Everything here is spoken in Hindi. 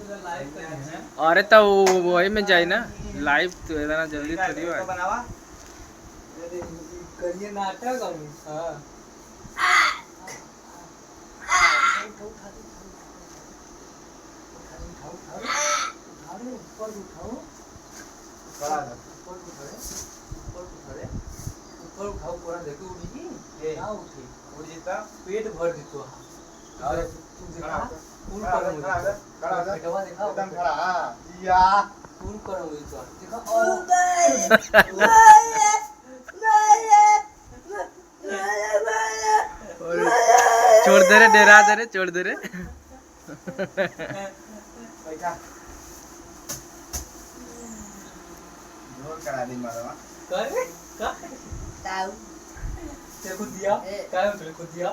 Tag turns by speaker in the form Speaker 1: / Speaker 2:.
Speaker 1: अरे तो वही में जाए ना लाइव तो इतना जल्दी थोड़ी हुआ
Speaker 2: बनावा करिए नाटक हां ऊपर उठाओ बड़ा ऊपर उठाओ पूरा देखो उठी ना उठी उठ जीता पेट भर दीतो और तुम देखा फुल करो खड़ा पेटवा देखा एकदम खड़ा या फुल करो तो देखा
Speaker 1: छोड़ दे रे डरा दे रे छोड़ दे रे
Speaker 2: बैठा जोर करा दी मारवा कर ताऊ ते खुद दिया काय होतले खुद दिया